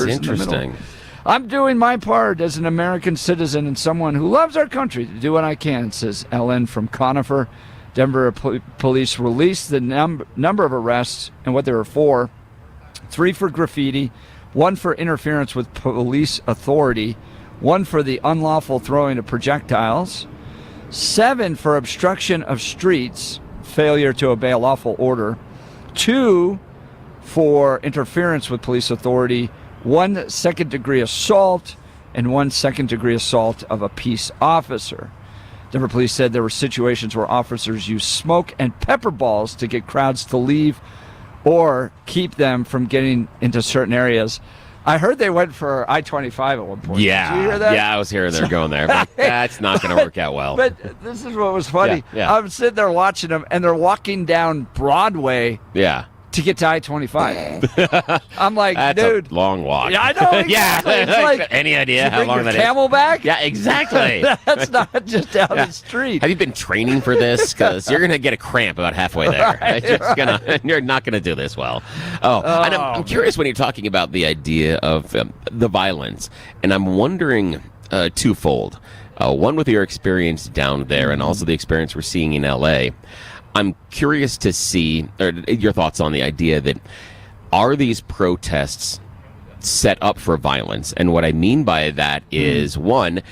in the middle. Interesting. I'm doing my part as an American citizen and someone who loves our country to do what I can, says Ellen from Conifer. Denver police released the number of arrests and what there were for. 3 for graffiti, 1 for interference with police authority, 1 for the unlawful throwing of projectiles, 7 for obstruction of streets, failure to obey a lawful order, 2 for interference with police authority, 1 second-degree assault, and 1 second-degree assault of a peace officer. Denver police said there were situations where officers used smoke and pepper balls to get crowds to leave or keep them from getting into certain areas. I heard they went for I-25 at one point. Yeah. Did you hear that? Yeah, I was hearing they're going there. But that's not going to work out well. But this is what was funny. Yeah. I'm sitting there watching them, and they're walking down Broadway Yeah. to get to I-25. I'm like, That's dude. a long walk. Yeah, I know. Exactly. Yeah. It's like, any idea you how bring long your that is? camel back? Yeah, exactly. That's not just down the street. Have you been training for this? Because you're going to get a cramp about halfway there. You're not going to do this well. And I'm curious when you're talking about the idea of the violence, and I'm wondering twofold. One with your experience down there and also the experience we're seeing in L.A., I'm curious to see your thoughts on the idea that are these protests set up for violence? And what I mean by that is, one,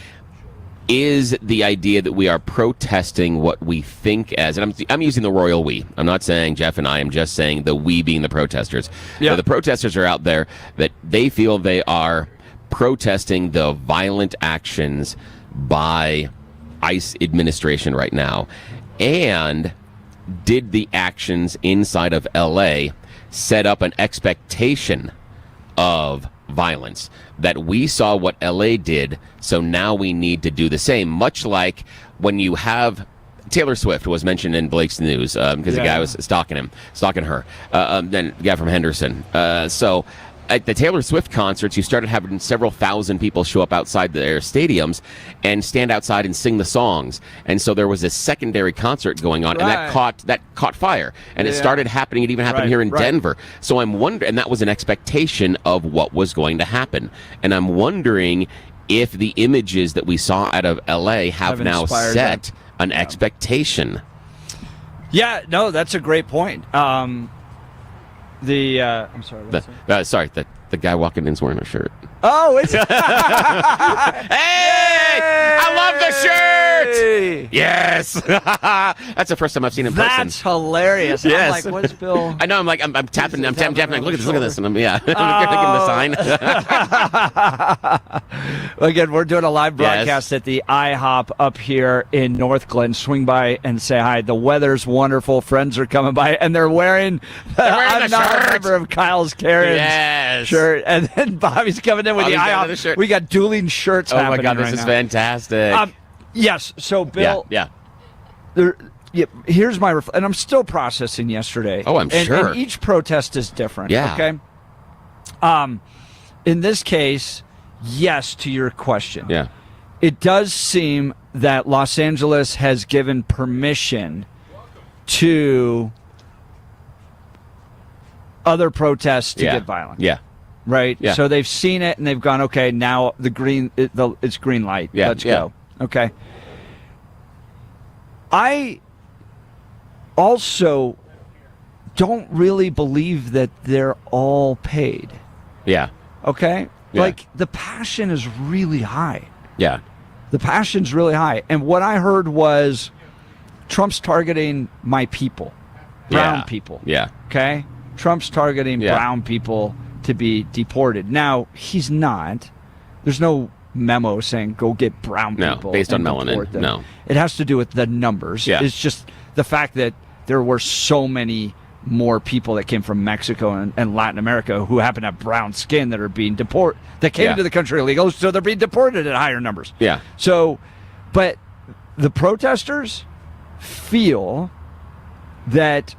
is the idea that we are protesting what we think as, and I'm using the royal we. I'm not saying Jeff and I, am just saying the we being the protesters. Yeah. So the protesters are out there that they feel they are protesting the violent actions by ICE administration right now. And did the actions inside of LA set up an expectation of violence? That we saw what LA did, so now we need to do the same. Much like when you have Taylor Swift was mentioned in Blake's News because the guy was stalking her. Then the guy from Henderson. So at the Taylor Swift concerts, you started having several thousand people show up outside their stadiums and stand outside and sing the songs. And so there was a secondary concert going on, and that caught fire. And it started happening. It even happened here in Denver. So I'm wondering, and that was an expectation of what was going to happen. And I'm wondering if the images that we saw out of LA have now set an expectation. Yeah, no, that's a great point. I'm sorry. The guy walking in's wearing a shirt. Oh, it's Hey! I love the shirt! Yes! That's the first time I've seen him in person. That's hilarious. Yes. I'm like, what's Bill? I know, I'm tapping, like, look at this, and I'm going to give him the sign. Again, we're doing a live broadcast at the IHOP up here in North Glen. Swing by and say hi. The weather's wonderful. Friends are coming by, and they're wearing I'm not a member of Kyle's Karen's shirt. And then Bobby's coming in with the IHOP. We got dueling shirts happening. Oh, my God, this right is now. fantastic. Yes, so Bill... Yeah. Here's my... and I'm still processing yesterday. Oh, I'm sure. And each protest is different. Yeah. Okay? In this case, yes to your question. Yeah. It does seem that Los Angeles has given permission to other protests to get violent. Yeah. Right? Yeah. So they've seen it and they've gone, okay, now it's green light. Yeah. Let's go. Okay. I also don't really believe that they're all paid. Yeah. Okay? Yeah. Like, the passion is really high. Yeah. The passion's really high. And what I heard was Trump's targeting my people, brown people. Yeah. Okay? Trump's targeting brown people to be deported. Now, he's not. There's no memo saying go get brown people. No, based on and melanin. deport them. No. It has to do with the numbers. Yeah. It's just the fact that there were so many more people that came from Mexico and Latin America who happen to have brown skin that are being deported, that came into the country illegal, so they're being deported at higher numbers. Yeah. So, but the protesters feel that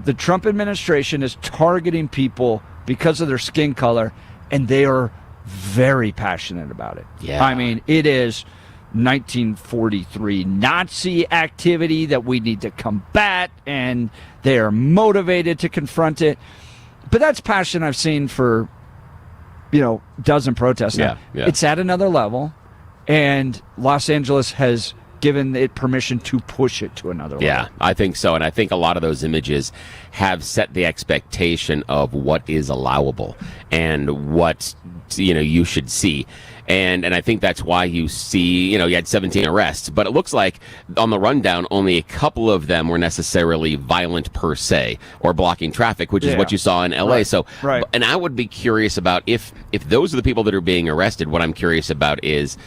the Trump administration is targeting people because of their skin color, and they are very passionate about it. Yeah. I mean, it is 1943 Nazi activity that we need to combat, and they are motivated to confront it. But that's passion I've seen for dozen protests now. Yeah. It's at another level, and Los Angeles has given it permission to push it to another level. Yeah, I think so. And I think a lot of those images have set the expectation of what is allowable and what, you should see. And I think that's why you see, you had 17 arrests. But it looks like on the rundown, only a couple of them were necessarily violent per se or blocking traffic, which is what you saw in L.A. Right. And I would be curious about if those are the people that are being arrested, what I'm curious about is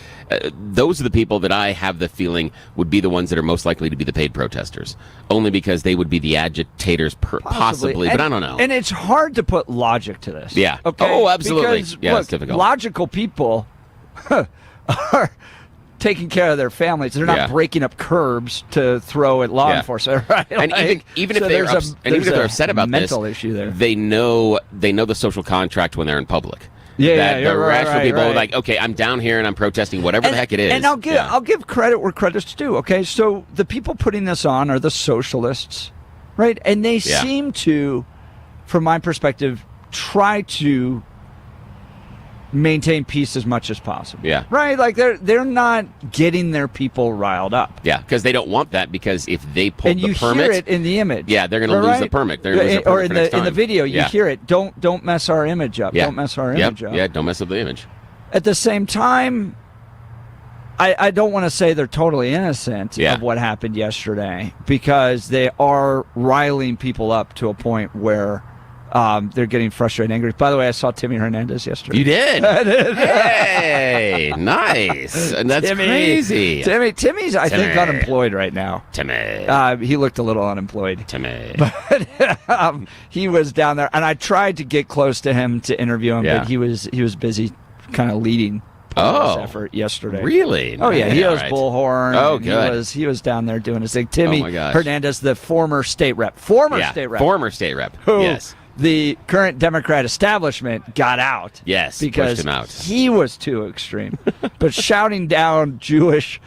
those are the people that I have the feeling would be the ones that are most likely to be the paid protesters, only because they would be the agitators possibly, but I don't know. And it's hard to put logic to this. Yeah. Okay? Oh, absolutely. Because, yeah, look, it's difficult. Logical people are taking care of their families. They're not breaking up curbs to throw at law enforcement, right? And even if they're upset about this, mental issue there. They know the social contract when they're in public. Yeah, the rational people are right. like, okay, I'm down here and I'm protesting whatever the heck it is. And I'll give credit where credit's due. Okay, so the people putting this on are the socialists, right? And they seem to, from my perspective, try to maintain peace as much as possible. Yeah. Right? Like they're not getting their people riled up. Yeah, because they don't want that, because if they pull and the permit, hear it in the image. Yeah, they're going to lose the permit. They're going to lose the permit for next time. In the video, you hear it. Don't mess our image up. Yeah. Don't mess our image up. Yeah, don't mess up the image. At the same time, I don't want to say they're totally innocent of what happened yesterday, because they are riling people up to a point where they're getting frustrated and angry. By the way, I saw Timmy Hernandez yesterday. You did? I did. Hey, nice. And that's crazy. Timmy's, I think, unemployed right now. Timmy. He looked a little unemployed. Timmy. But he was down there, and I tried to get close to him to interview him, but he was busy kind of leading this effort yesterday. Really? Oh, yeah. He was bullhorn. Oh, good. He was down there doing his thing. Timmy Hernandez, the former state rep. Former state rep. Who, yes. The current Democrat establishment got out. Yes, because pushed him out. He was too extreme. But shouting down Jewish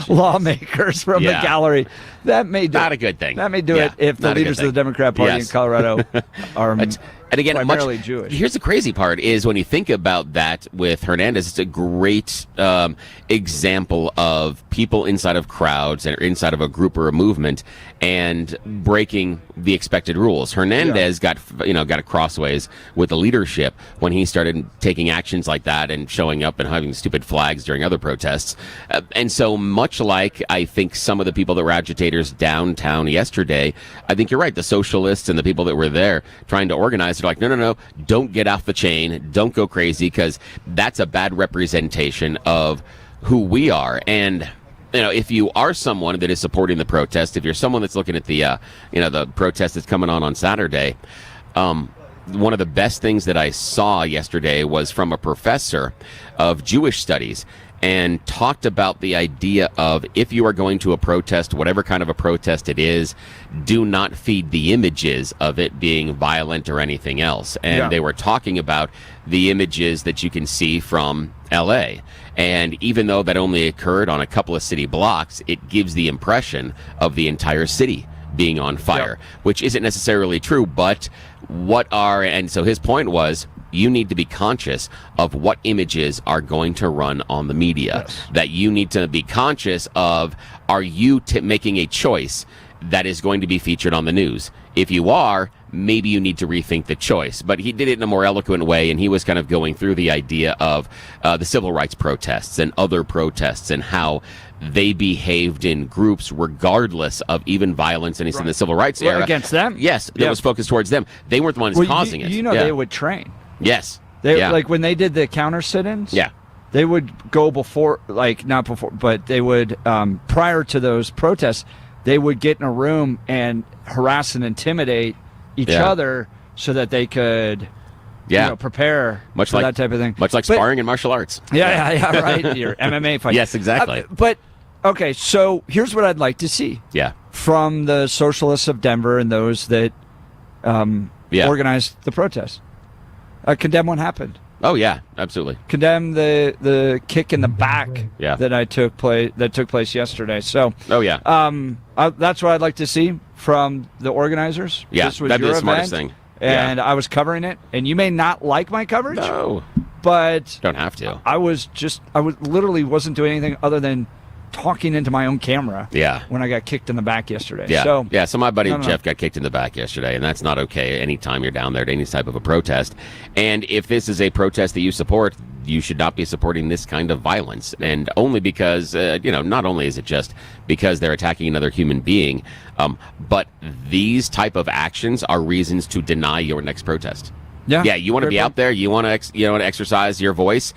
lawmakers from the gallery, that may do not a good thing. That may do it if the leaders of the Democrat Party in Colorado are and again, primarily Jewish. Here's the crazy part is when you think about that with Hernandez, it's a great example of people inside of crowds and inside of a group or a movement and breaking the expected rules. Hernandez got a crossways with the leadership when he started taking actions like that and showing up and having stupid flags during other protests. And so much like I think some of the people that were agitators downtown yesterday, I think you're right. The socialists and the people that were there trying to organize, they're like, no, don't get off the chain. Don't go crazy, because that's a bad representation of who we are. And if you are someone that is supporting the protest, if you're someone that's looking at the the protest that's coming on Saturday, one of the best things that I saw yesterday was from a professor of Jewish studies, and talked about the idea of, if you are going to a protest, whatever kind of a protest it is, do not feed the images of it being violent or anything else. And they were talking about the images that you can see from L.A. And even though that only occurred on a couple of city blocks, it gives the impression of the entire city being on fire, which isn't necessarily true, but and so his point was, you need to be conscious of what images are going to run on the media, that you need to be conscious of, are you making a choice that is going to be featured on the news? If you are, maybe you need to rethink the choice. But he did it in a more eloquent way, and he was kind of going through the idea of the civil rights protests and other protests and how they behaved in groups regardless of even violence in the civil rights era. Against them? Yes, that was focused towards them. They weren't the ones causing it. They would train. Yes. Like when they did the counter sit-ins, they would go before, not before, but they would, prior to those protests, they would get in a room and harass and intimidate each other so that they could prepare for that type of thing. Much like sparring in martial arts. Yeah, right. Your MMA fight. Yes, exactly. But, okay, so here's what I'd like to see. Yeah. From the socialists of Denver and those that organized the protest. Condemn what happened. Oh yeah, absolutely. Condemn the kick in the back that took place yesterday. So that's what I'd like to see from the organizers. Yeah, this was that'd your be the smartest event, thing. And I was covering it. And you may not like my coverage. No. but Don't have to. I literally wasn't doing anything other than talking into my own camera. Yeah. When I got kicked in the back yesterday. Yeah. So my buddy No. Jeff got kicked in the back yesterday, and that's not okay anytime you're down there at any type of a protest. And if this is a protest that you support, you should not be supporting this kind of violence. And only because, not only is it just because they're attacking another human being, but these type of actions are reasons to deny your next protest. Yeah, you want to be out there, you want to exercise your voice.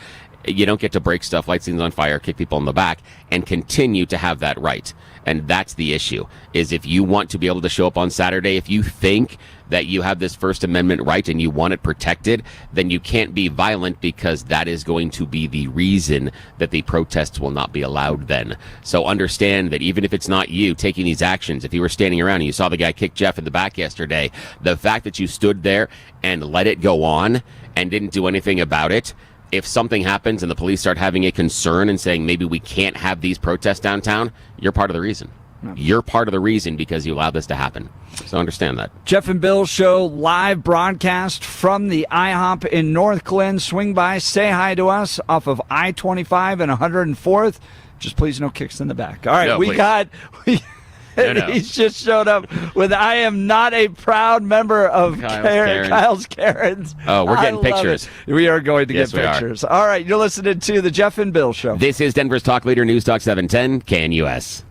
You don't get to break stuff, light things on fire, kick people in the back, and continue to have that right. And that's the issue, is if you want to be able to show up on Saturday, if you think that you have this First Amendment right and you want it protected, then you can't be violent, because that is going to be the reason that the protests will not be allowed then. So understand that even if it's not you taking these actions, if you were standing around and you saw the guy kick Jeff in the back yesterday, the fact that you stood there and let it go on and didn't do anything about it, if something happens and the police start having a concern and saying maybe we can't have these protests downtown, you're part of the reason. No. You're part of the reason because you allowed this to happen. So understand that. Jeff and Bill Show live broadcast from the IHOP in North Glen. Swing by, say hi to us off of I-25 and 104th. Just please no kicks in the back. All right, No. He's just showed up with I am not a proud member of Kyle's Karens. Oh, we're getting pictures. We are going to get pictures. All right, you're listening to the Jeff and Bill Show. This is Denver's Talk Leader, News Talk 710, KNUS.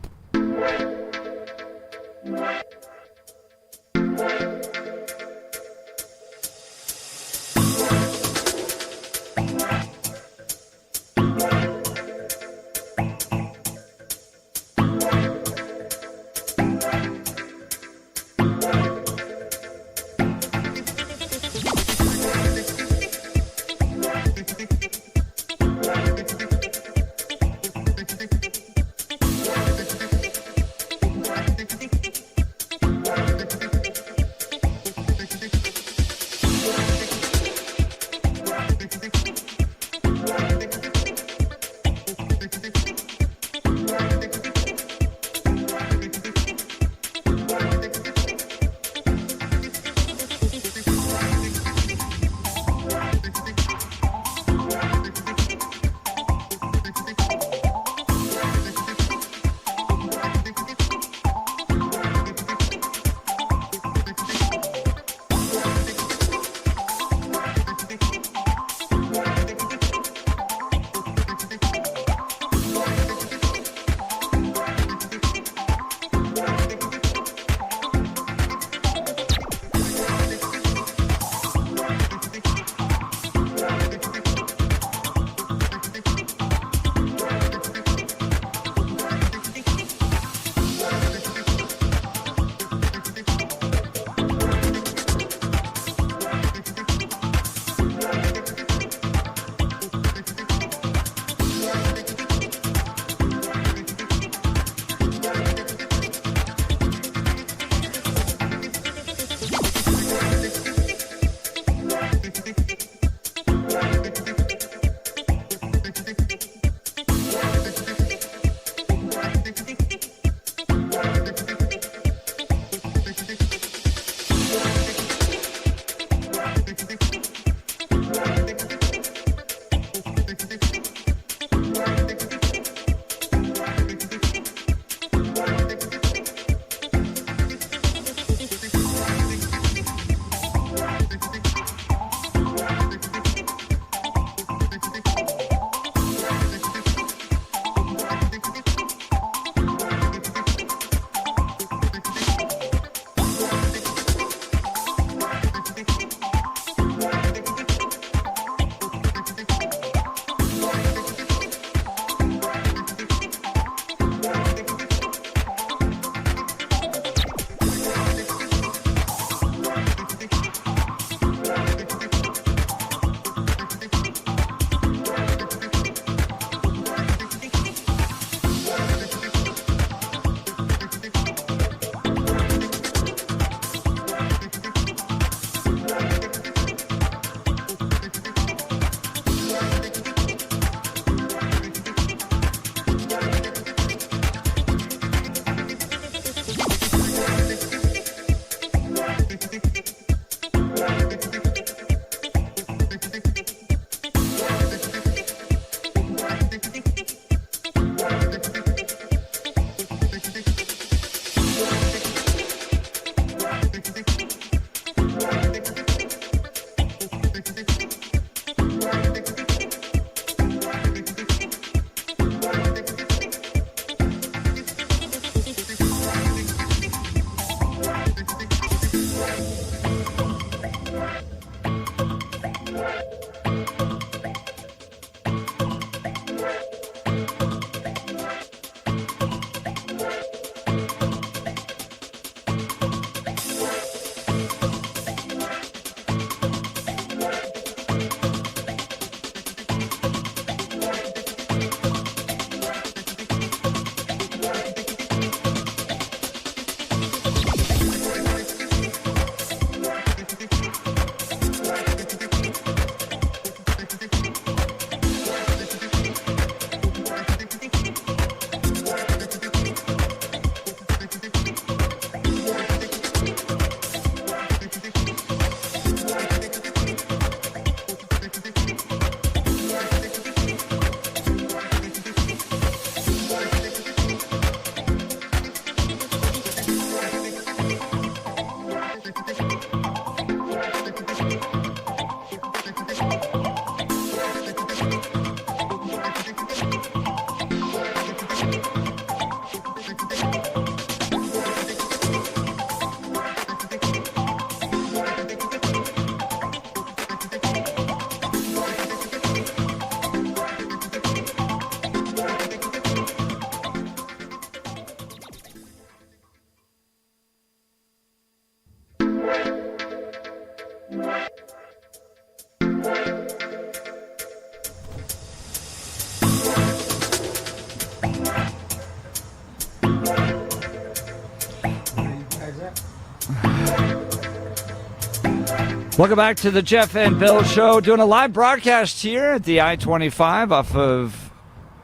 Welcome back to the Jeff and Bill Show. Doing a live broadcast here at the I-25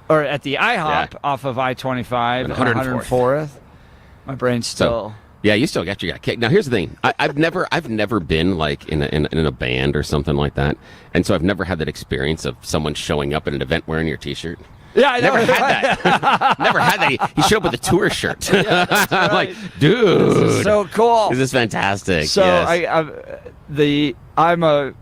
at the IHOP off of I-25 and 104th. My brain's still... Yeah, you still got your kick. Now, here's the thing. I've never been like in a band or something like that, and so I've never had that experience of someone showing up at an event wearing your T-shirt. Yeah, I know. Never had that. Never had that. He showed up with a tour shirt. Yeah, that's I'm right. like, dude, this is so cool. This is fantastic. So yes. I'm a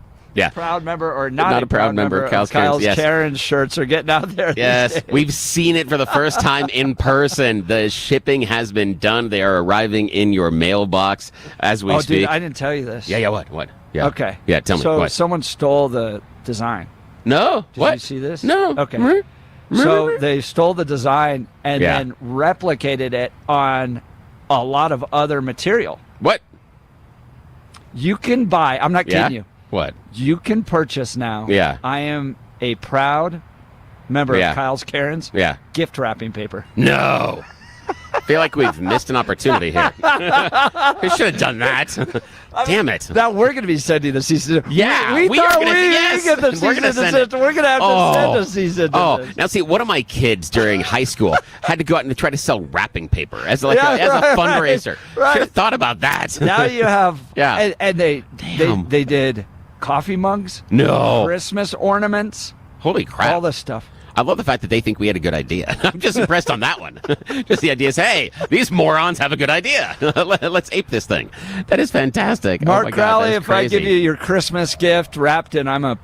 proud member, or not a proud member. Kyle's Karen's shirts are getting out there. Yes, we've seen it for the first time in person. The shipping has been done. They are arriving in your mailbox as we speak. Dude, I didn't tell you this. Yeah. What? Yeah. Okay. Yeah. Tell me. So what? someone stole the design. No. Did what? you see this? No. Okay. So they stole the design and then replicated it on a lot of other material. What? You can buy. I'm not kidding you. What? You can purchase now. Yeah. I am a proud member of Kyle's Karen's gift wrapping paper. No. I feel like we've missed an opportunity here. We should have done that. Damn it. Now we're going to be sending the season. Yeah. We thought we get the season. We're going to have to send a season. Now see, one of my kids during high school had to go out and try to sell wrapping paper as a fundraiser. Right. Should have thought about that. Now you have, and they did coffee mugs. No. Christmas ornaments. Holy crap. All this stuff. I love the fact that they think we had a good idea. I'm just impressed on that one. Just the idea is, hey, these morons have a good idea. Let's ape this thing. That is fantastic. Mark Crowley, if I give you your Christmas gift wrapped in, I'm a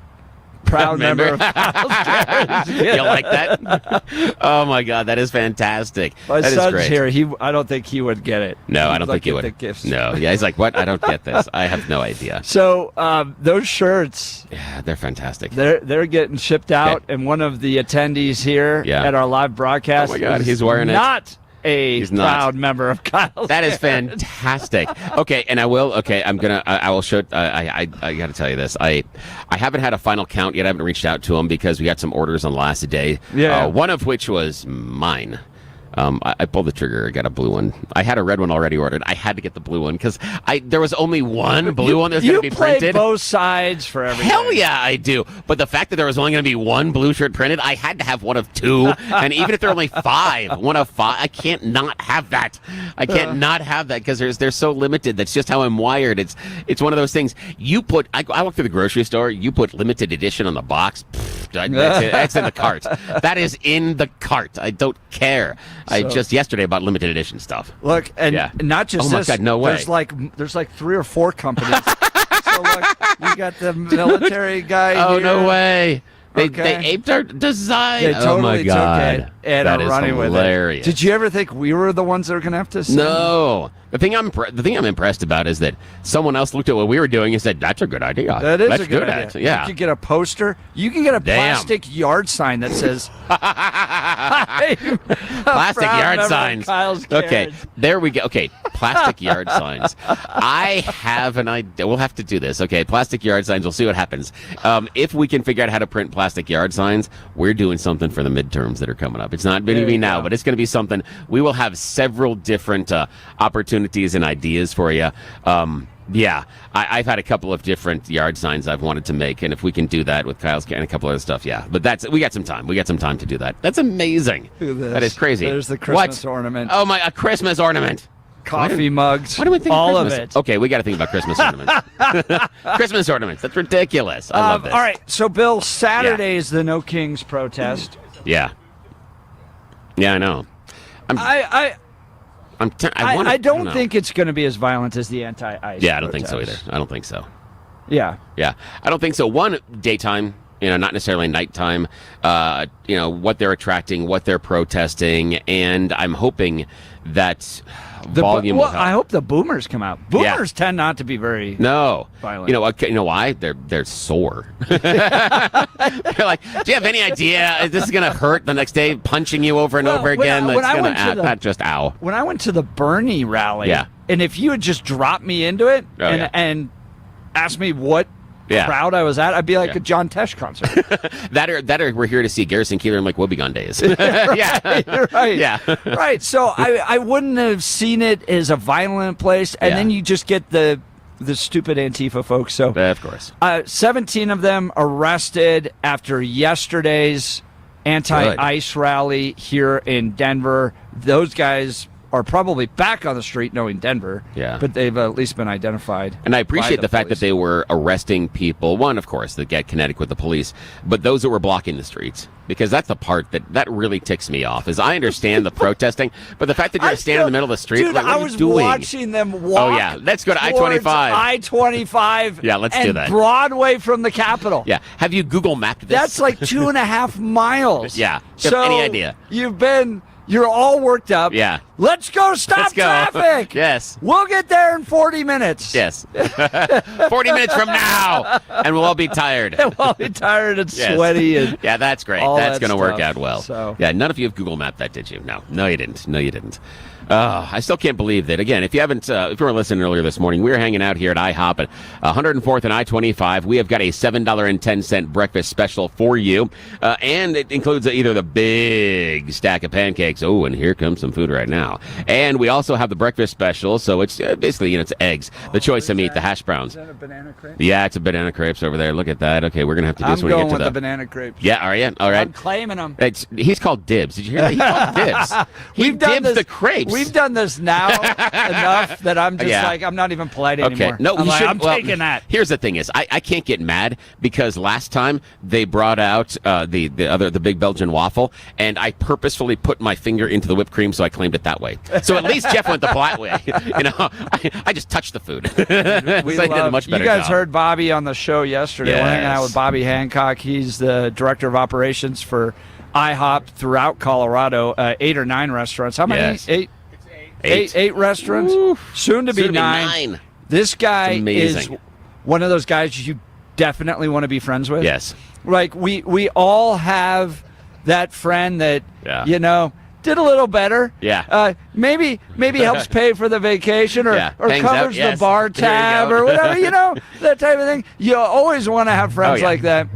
proud member of Kyle's Karen's. You like that? Oh my God, that is fantastic. My that son's is great. here. I don't think he would get it. No, I don't think he would. The gifts. No, yeah, he's like, what? I don't get this. I have no idea. So those shirts, they're fantastic. They're getting shipped out, and one of the attendees here at our live broadcast, oh my God, he's wearing it. Not a proud member of Kyle's. That is fantastic. Okay, and I will. Okay, I'm gonna. I will show. I got to tell you this. I haven't had a final count yet. I haven't reached out to him because we got some orders on the last day. Yeah. One of which was mine. I pulled the trigger. I got a blue one. I had a red one already ordered. I had to get the blue one because there was only one blue one that was going to be printed. You play both sides for everything. Hell yeah, I do. But the fact that there was only going to be one blue shirt printed, I had to have one of two. And even if there are only one of five, I can't not have that. I can't not have that because they're so limited. That's just how I'm wired. It's one of those things. You put. I walk through the grocery store. You put limited edition on the box. That's in the cart. That is in the cart. I don't care. I just yesterday bought limited edition stuff. Look, and not just this. God, no way. There's like 3 or 4 companies. So look, you got the military guy. Oh, here. no way. They aped our design. They totally took it and are running hilarious. with it. Did you ever think we were the ones that were going to have to send? No. The thing I'm impressed about is that someone else looked at what we were doing and said, "That's a good idea. That is Let's a good do idea. That." Yeah. You could get a poster. You can get a plastic yard sign that says plastic yard signs. Okay, there we go. Okay, plastic yard signs. I have an idea. We'll have to do this. Okay, plastic yard signs. We'll see what happens. If we can figure out how to print plastic yard signs, we're doing something for the midterms that are coming up. It's not going to be now, but it's going to be something. We will have several different opportunities and ideas for you. I've had a couple of different yard signs I've wanted to make, and if we can do that with Kyle's and a couple other stuff, but we got some time. We got some time to do that. That's amazing. That is crazy. There's the Christmas ornament. Oh my, a Christmas ornament. Coffee mugs. What do we think? All of it. Okay, we got to think about Christmas ornaments. Christmas ornaments. That's ridiculous. I love this. All right, so Bill, Saturday is the No Kings protest. Yeah, I know. I don't think it's going to be as violent as the anti-ICE. Yeah, I don't think so either. I don't think so. Yeah, I don't think so. One, daytime. Not necessarily nighttime. What they're attracting, what they're protesting, and I'm hoping that volume will help. I hope the boomers come out. Boomers tend not to be very violent. You know why? They're sore. They're like, do you have any idea this is going to hurt the next day, punching you over and over again? Not just ow. When I went to the Bernie rally, and if you had just dropped me into it and asked me what crowd I was at, I'd be like a John Tesh concert. that or we're here to see Garrison Keillor and Mike Wobegon days. Right. Yeah. Right. So I wouldn't have seen it as a violent place, and then you just get the the stupid Antifa folks. So, Of course. 17 of them arrested after yesterday's anti-ICE rally here in Denver. Those guys are probably back on the street knowing Denver, but they've at least been identified. And I appreciate the fact that they were arresting people, one, of course, that get kinetic with the police, but those that were blocking the streets. Because that's the part that really ticks me off, is I understand the protesting, but the fact that you're standing in the middle of the street, dude, like, what I are was you doing? watching them walk. Oh, yeah. Let's go to I-25. I-25. Yeah, let's do that. Broadway from the Capitol. Yeah. Have you Google mapped this? That's like 2.5 miles. Yeah. So any idea? You're all worked up. Yeah. Let's go stop traffic. Yes. We'll get there in 40 minutes. Yes. 40 minutes from now, and we'll all be tired. We'll all be tired and sweaty. And yeah, that's great. That's going to work out well. So. Yeah, none of you have Google mapped that, did you? No, you didn't. No, you didn't. I still can't believe that. Again, if you were listening earlier this morning, we were hanging out here at IHOP at 104th and I-25. We have got a $7.10 breakfast special for you, and it includes either the big stack of pancakes. Oh, and here comes some food right now. And we also have the breakfast special, so it's basically, it's eggs, the choice of meat, the hash browns. Is that a banana crepe? Yeah, it's a banana crepes over there. Look at that. Okay, we're going to have to do this when we get to I'm going with the banana crepes. Yeah, are you? All right. I'm claiming them. He's called Dibs. Did you hear that? He's called Dibs. He dibs the crepes. We've done this now enough that I'm just like, I'm not even polite anymore. No, I'm taking that. Here's the thing is, I can't get mad because last time they brought out the big Belgian waffle, and I purposefully put my finger into the whipped cream, so I claimed it that way. So at least Jeff went the polite way. I just touched the food. So I did a much better you guys job. heard Bobby on the show yesterday. Yes. We're hanging out with Bobby Hancock. He's the director of operations for IHOP throughout Colorado. 8 or 9 restaurants. How many? Yes. Eight restaurants. Soon to be 9. This guy is one of those guys you definitely want to be friends with. Yes. Like we all have that friend that did a little better. Yeah. Maybe helps pay for the vacation or covers the bar There you tab go. or whatever, that type of thing. You always want to have friends like that.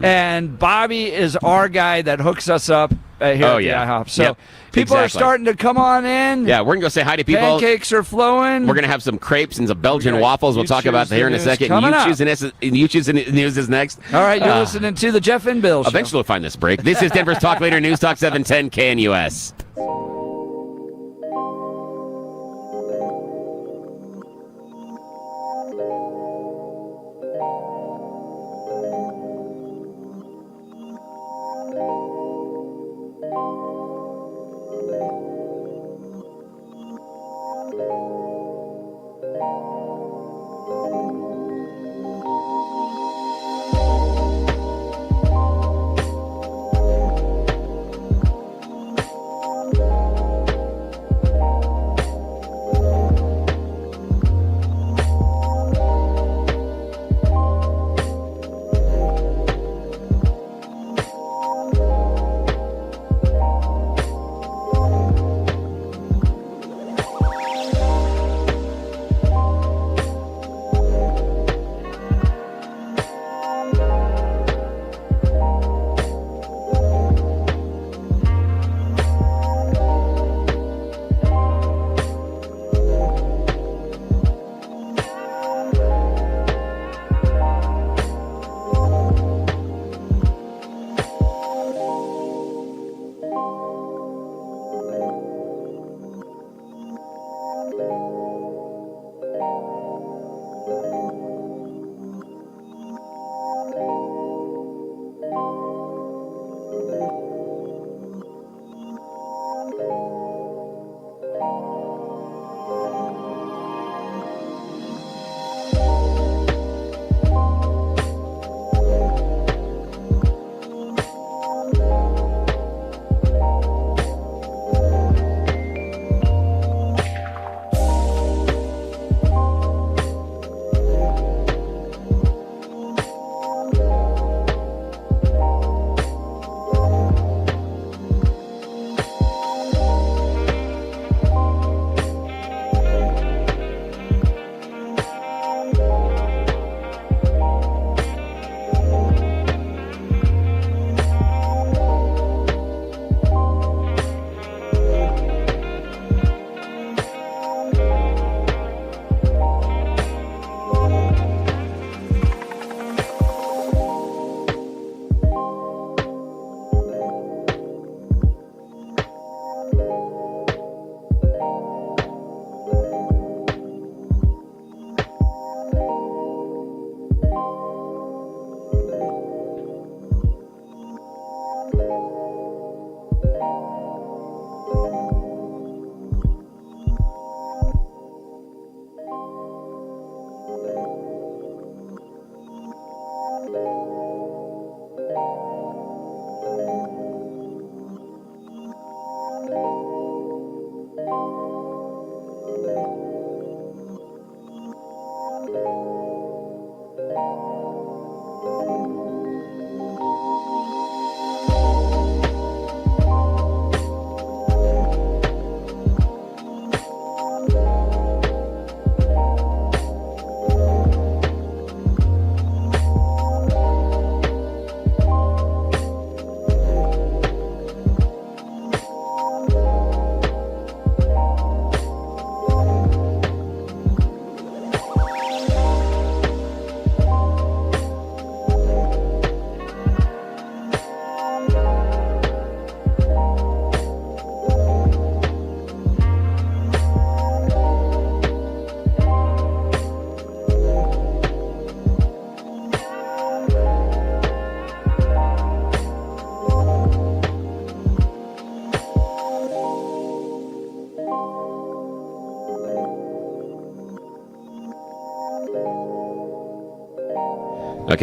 And Bobby is our guy that hooks us up here at the IHOP. So people are starting to come on in. Yeah, we're going to go say hi to people. Pancakes are flowing. We're going to have some crepes and some Belgian waffles. We'll talk about that here in a second. You choose the news is next. All right, you're listening to the Jeff and Bill Show. Eventually we'll find this break. This is Denver's Talk Leader News Talk 710 KNUS.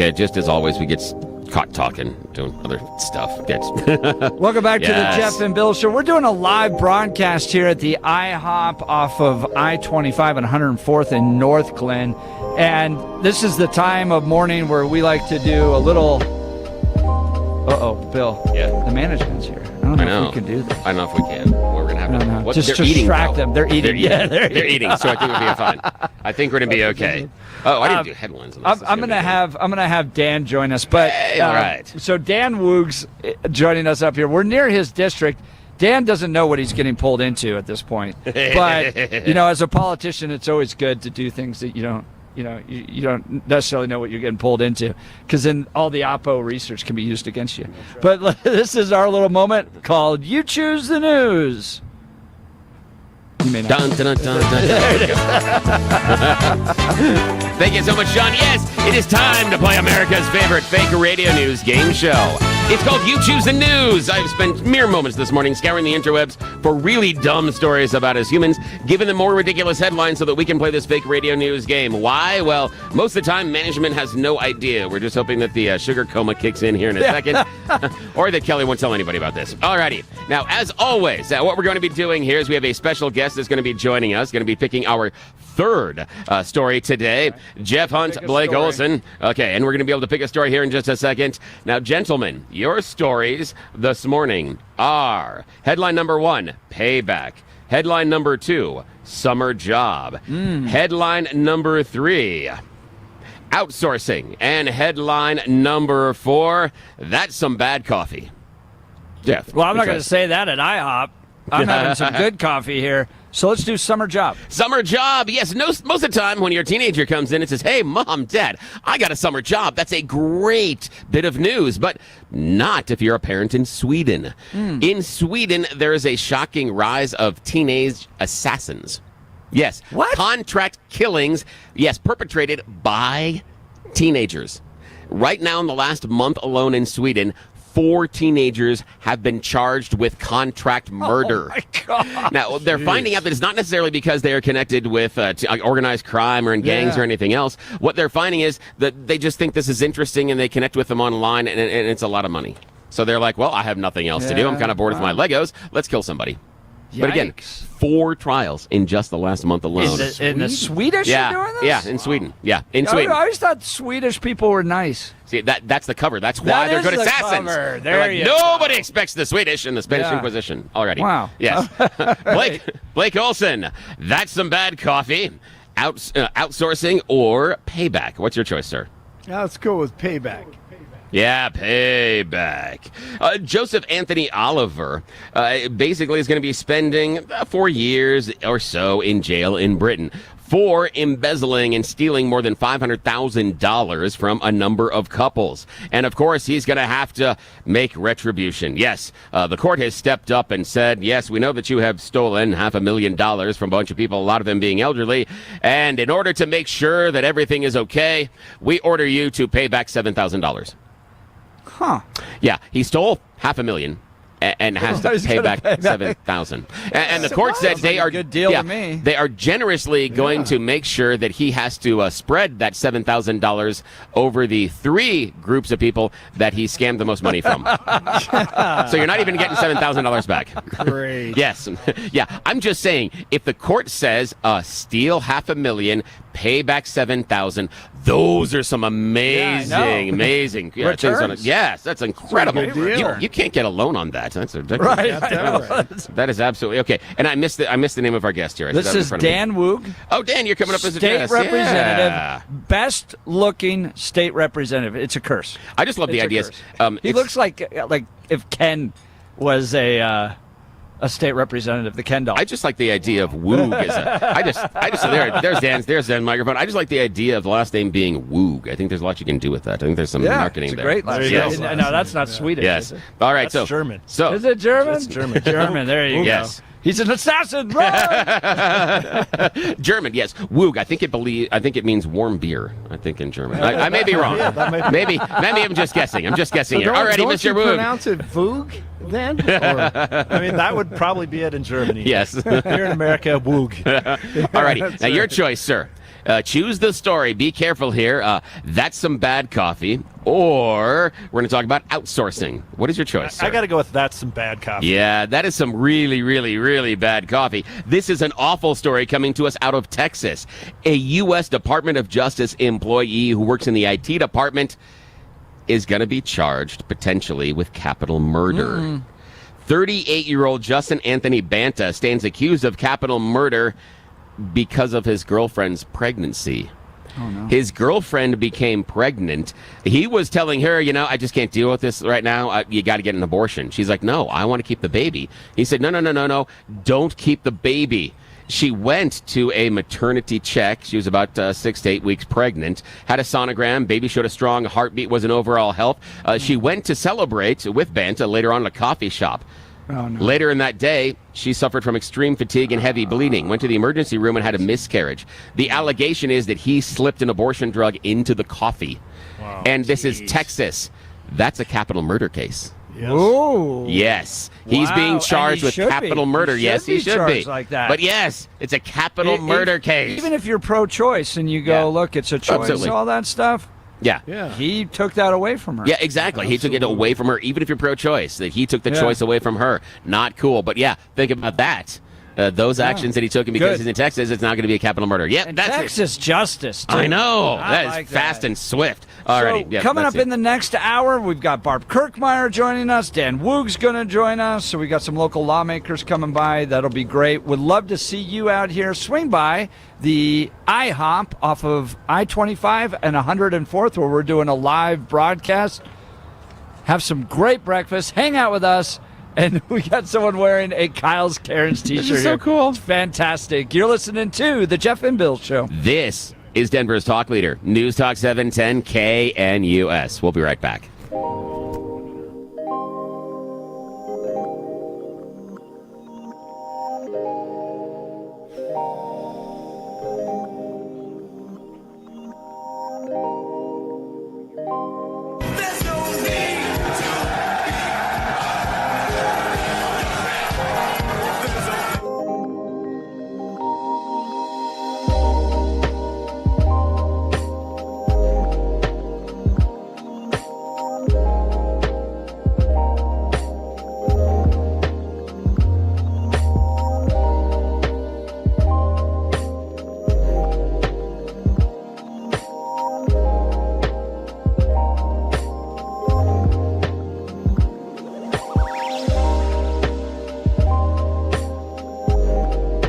Okay, just as always, we get caught talking, doing other stuff. Welcome back to the Yes. Jeff and Bill Show. We're doing a live broadcast here at the IHOP off of I-25 and 104th in North Glen. And this is the time of morning where we like to do a little... Uh-oh, Bill. Yeah. The management's here. I don't know if we can do that. I don't know if we can. We're going to have to... No. What, Just they're eating, distract though. them. They're eating. They're eating, so I think we'll be fine. I think we're going to be okay. Oh, I didn't do headlines. On this. I'm gonna have Dan join us, but Hey, all right. So Dan Woog's joining us up here. We're near his district. Dan doesn't know what he's getting pulled into at this point, but as a politician, it's always good to do things that you don't necessarily know what you're getting pulled into, because then all the Oppo research can be used against you. But this is our little moment called "You Choose the News." You may not. Dun, dun, dun, dun, dun. Thank you so much, Sean. Yes, it is time to play America's favorite fake radio news game show. It's called You Choose the News. I've spent mere moments this morning scouring the interwebs for really dumb stories about us humans, giving them more ridiculous headlines so that we can play this fake radio news game. Why? Well, most of the time, management has no idea. We're just hoping that the sugar coma kicks in here in a second, or that Kelly won't tell anybody about this. Alrighty. Now, as always, what we're going to be doing here is we have a special guest that's going to be joining us, going to be picking our third story today. Jeff Hunt, Blake Olson. Okay, and we're going to be able to pick a story here in just a second. Now, gentlemen, your stories this morning are headline number 1, payback. Headline number 2, summer job. Headline number 3, outsourcing. And headline number 4, that's some bad coffee. Jeff. Well, I'm not going to say that at IHOP. I'm having some good coffee here. So let's do summer job. Summer job. Yes, most of the time when your teenager comes in and says, "Hey, Mom, Dad, I got a summer job," that's a great bit of news, but not if you're a parent in Sweden. In Sweden, there is a shocking rise of teenage assassins. Yes. What? Contract killings, yes, perpetrated by teenagers. Right now, in the last month alone in Sweden, 4 teenagers have been charged with contract murder. Oh, my God. Now, they're finding out that it's not necessarily because they are connected with organized crime or in gangs or anything else. What they're finding is that they just think this is interesting and they connect with them online, and it's a lot of money. So they're like, well, I have nothing else to do. I'm kind of bored with my Legos. Let's kill somebody. Yikes. But again, 4 trials in just the last month alone. In the Swedish are doing this? Yeah, in Sweden. Yeah, in Sweden. I always thought Swedish people were nice. See, that's the cover. That's why they're good assassins. Cover. They're like, nobody expects the Swedish in the Spanish Inquisition already. Wow. Yes. Blake Olson, that's some bad coffee. Outsourcing or payback? What's your choice, sir? Let's go with payback. Yeah, payback. Joseph Anthony Oliver basically is going to be spending 4 years or so in jail in Britain for embezzling and stealing more than $500,000 from a number of couples. And of course, he's going to have to make retribution. Yes, the court has stepped up and said, yes, we know that you have stolen $500,000 from a bunch of people, a lot of them being elderly. And in order to make sure that everything is okay, we order you to pay back $7,000. Huh. Yeah, he stole $500,000 and has to pay back $7,000. And the court said they are good deal to me. They are generously going to make sure that he has to spread that $7,000 over the 3 groups of people that he scammed the most money from. So you're not even getting $7,000 back. Great. Yes. Yeah. I'm just saying, if the court says steal $500,000, pay back $7,000, those are some amazing Returns. things on it. Yes, that's incredible. Good deal. You can't get a loan on that. That's ridiculous. Right. That is absolutely okay. And I missed the name of our guest here. This is Dan Woog. Oh, Dan, you're coming up as a State guest. representative, Yeah. best looking state representative. It's a curse. I just love the It's a ideas. curse. He looks like if Ken was a state representative, the Ken doll. I just like the idea of Woog as there's Dan's microphone. I just like the idea of the last name being Woog. I think there's a lot you can do with that. I think there's some marketing it's a there. great last Yes. name. No, that's not Swedish. Yes. Is it? All right. That's German. So Is it German? It's German. German. There you Yes. go. He's an assassin. Run! German, yes. Woog. I think it means warm beer. I think in German. I may be wrong. Maybe I'm just guessing. I'm just guessing here. Alrighty, don't Mr. you Woog. pronounce it Voog then? Or, I mean, that would probably be it in Germany. Yes. Here in America, Woog. Alrighty. Now your choice, sir. Choose the story. Be careful here. That's some bad coffee. Or we're going to talk about outsourcing. What is your choice, sir? I got to go with that's some bad coffee. Yeah, that is some really, really, really bad coffee. This is an awful story coming to us out of Texas. A U.S. Department of Justice employee who works in the IT department is going to be charged potentially with capital murder. 38-year-old Justin Anthony Banta stands accused of capital murder because of his girlfriend's pregnancy. Oh, no. His girlfriend became pregnant. He was telling her, I just can't deal with this right now. You got to get an abortion. She's like, no, I want to keep the baby. He said, no. Don't keep the baby. She went to a maternity check. She was about 6 to 8 weeks pregnant, had a sonogram. Baby showed a strong heartbeat, was in overall health. She went to celebrate with Banta later on at a coffee shop. Oh, no. Later in that day, she suffered from extreme fatigue and heavy bleeding, went to the emergency room and had a miscarriage. The allegation is that he slipped an abortion drug into the coffee. Wow. And this is Texas. That's a capital murder case. Yes. Ooh. Yes. He's Wow, being and charged he with should capital be. murder. He Yes, he should be. charged like that. But yes, it's a capital murder case. Even if you're pro-choice and you go, Yeah. look, it's a choice, Absolutely. all that stuff, Yeah. Yeah. he took that away from her. Yeah, exactly. He took it away from her, even if you're pro-choice, that he took the choice away from her. Not cool. But yeah, think about that. Those actions that he took, and because Good. he's in Texas, it's not going to be a capital murder. Yep, And that's Texas justice, too. it. I know. I That is like fast that. and swift. Alrighty. So coming up in the next hour, we've got Barb Kirkmeyer joining us. Dan Woog's going to join us. So we got some local lawmakers coming by. That'll be great. Would love to see you out here. Swing by the IHOP off of I-25 and 104th, where we're doing a live broadcast. Have some great breakfast. Hang out with us. And we got someone wearing a Kyle's Cairns t-shirt This is so here. cool. It's fantastic. You're listening to The Jeff and Bill Show. This is Denver's talk leader, News Talk 710 KNUS. We'll be right back.